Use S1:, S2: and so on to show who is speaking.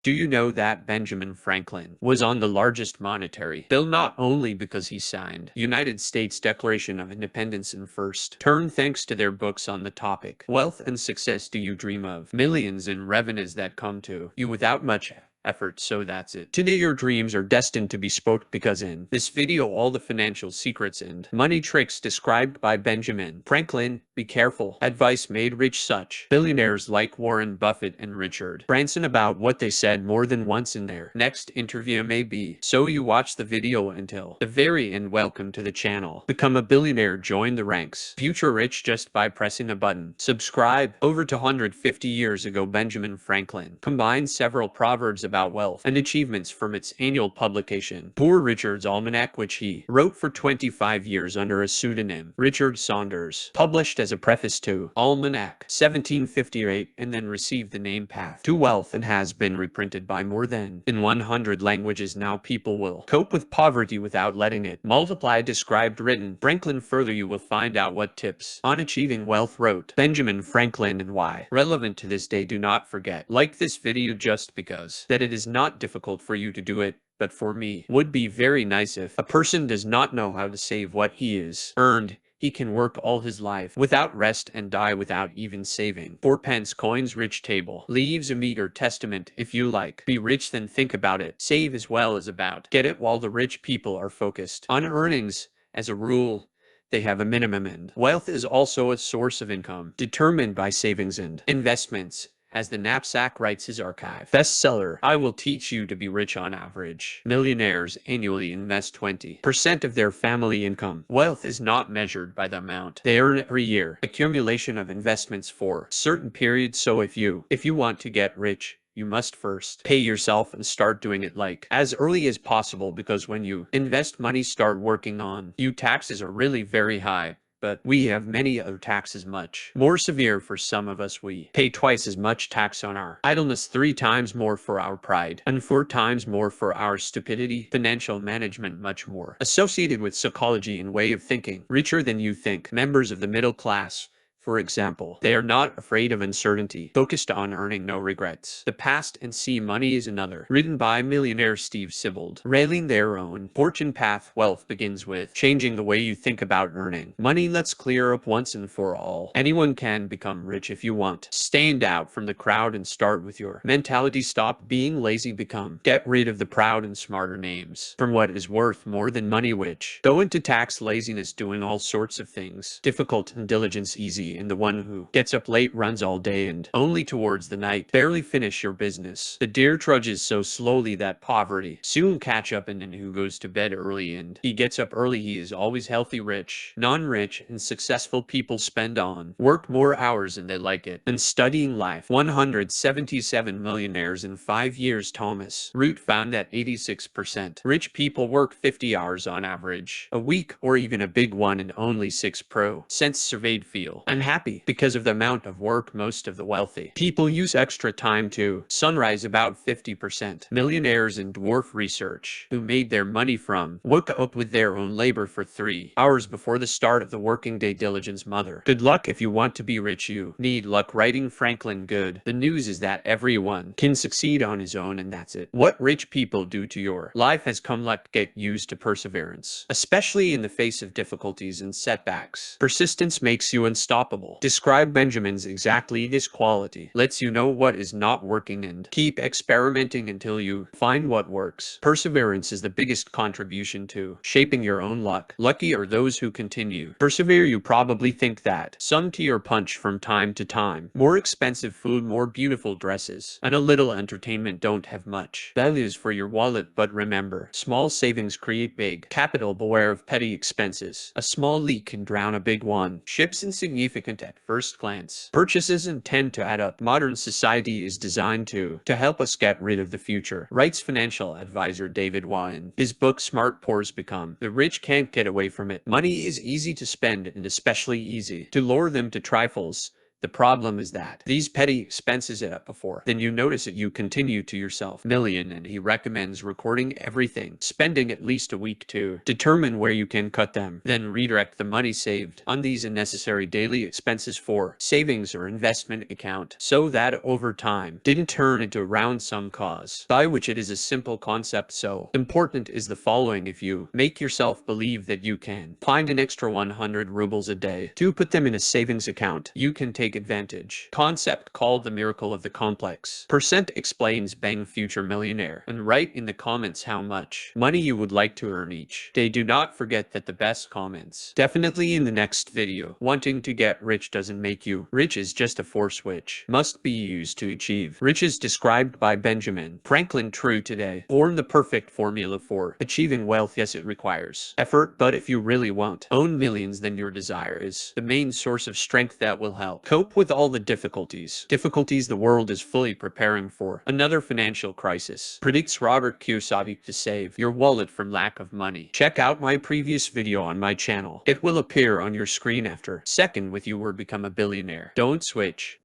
S1: Do you know that Benjamin Franklin was on the largest monetary bill not only because he signed United States Declaration of Independence in first term thanks to their books on the topic? Wealth and success. Do you dream of millions in revenues that come to you without much effort? So that's it. Today your dreams are destined to be spoke because in this video all the financial secrets and money tricks described by Benjamin Franklin. Be careful. Advice made rich such billionaires like Warren Buffett and Richard Branson about what they said more than once in their next interview may be. So you watch the video until the very end. Welcome to the channel. Become a billionaire. Join the ranks. Future rich just by pressing a button. Subscribe. Over 250 years ago Benjamin Franklin combined several proverbs about wealth and achievements from its annual publication, Poor Richard's Almanac, which he wrote for 25 years under a pseudonym, Richard Saunders, published as a preface to Almanac 1758, and then received the name Path to Wealth and has been reprinted by more than in 100 languages. Now people will cope with poverty without letting it multiply. Described written Franklin. Further you will find out what tips on achieving wealth wrote Benjamin Franklin and why relevant to this day. Do not forget, like this video just because that it is not difficult for you to do it, but for me would be very nice. If a person does not know how to save what he is earned, he can work all his life without rest and die without even saving 4 pence coins. Rich table leaves a meager testament. If you like be rich, then think about it. Save as well as about get it. While the rich people are focused on earnings, as a rule, they have a minimum end. Wealth is also a source of income determined by savings and investments. As the Knapsack writes his archive bestseller, I Will Teach You to Be Rich. On average, millionaires annually invest 20% of their family income. Wealth is not measured by the amount they earn every year. Accumulation of investments for certain periods. So if you want to get rich, you must first pay yourself and start doing it like as early as possible, because when you invest money start working on you, taxes are really very high. But we have many other taxes much more severe. For some of us, we pay twice as much tax on our idleness, 3 times more for our pride, and 4 times more for our stupidity. Financial management much more associated with psychology and way of thinking. Richer than you think. Members of the middle class, for example, they are not afraid of uncertainty, focused on earning no regrets. The past and see money is another, written by millionaire Steve Siebold, railing their own fortune path. Wealth begins with changing the way you think about earning money. Let's clear up once and for all. Anyone can become rich if you want. Stand out from the crowd and start with your mentality. Stop being lazy. Get rid of the proud and smarter names from what is worth more than money, which go into tax. Laziness, doing all sorts of things difficult, and diligence easy, and the one who gets up late, runs all day, and only towards the night barely finish your business. The deer trudges so slowly that poverty soon catch up, and then who goes to bed early and he gets up early, he is always healthy. Rich, non-rich, and successful people spend on work more hours and they like it and studying life. 177 millionaires in 5 years. Thomas Root found that 86% rich people work 50 hours on average a week, or even a big one, and only 6% surveyed feel unhappy because of the amount of work. Most of the wealthy people use extra time to sunrise. About 50% millionaires in dwarf research who made their money from woke up with their own labor for 3 hours before the start of the working day. Diligence mother. Good luck. If you want to be rich, you need luck. Writing Franklin. Good. The news is that everyone can succeed on his own, and that's it. What rich people do to your life has come luck. Get used to perseverance, especially in the face of difficulties and setbacks. Persistence makes you unstoppable. Describe Benjamin's exactly this quality lets you know what is not working and keep experimenting until you find what works. Perseverance is the biggest contribution to shaping your own luck. Lucky are those who continue persevere. You probably think that some tea or punch from time to time, more expensive food, more beautiful dresses, and a little entertainment don't have much values for your wallet. But remember, small savings create big capital. Beware of petty expenses. A small leak can drown a big one. Ships insignificant at first glance, purchases and tend to add up. Modern society is designed to help us get rid of the future, writes financial advisor David Wine. His book Smart Poor's Become the Rich Can't Get Away from It. Money is easy to spend and especially easy to lure them to trifles. The problem is that these petty expenses add up before. Then you notice it, you continue to yourself, million, and he recommends recording everything, spending at least a week to determine where you can cut them. Then redirect the money saved on these unnecessary daily expenses for savings or investment account, so that over time didn't turn into a round sum cause, by which it is a simple concept. So important is the following: if you make yourself believe that you can find an extra 100 rubles a day to put them in a savings account, you can take advantage. Concept called the miracle of the complex. Percent explains Bang Future Millionaire, and write in the comments how much money you would like to earn each day. Do not forget that the best comments definitely in the next video. Wanting to get rich doesn't make you rich, is just a force which must be used to achieve riches, described by Benjamin Franklin. True today. Born the perfect formula for achieving wealth. Yes, it requires effort, but if you really want own millions, then your desire is the main source of strength that will help cope with all the difficulties the world is fully preparing for. Another financial crisis, predicts Robert Kiyosaki. To save your wallet from lack of money, check out my previous video on my channel. It will appear on your screen after second with you or become a billionaire. Don't switch.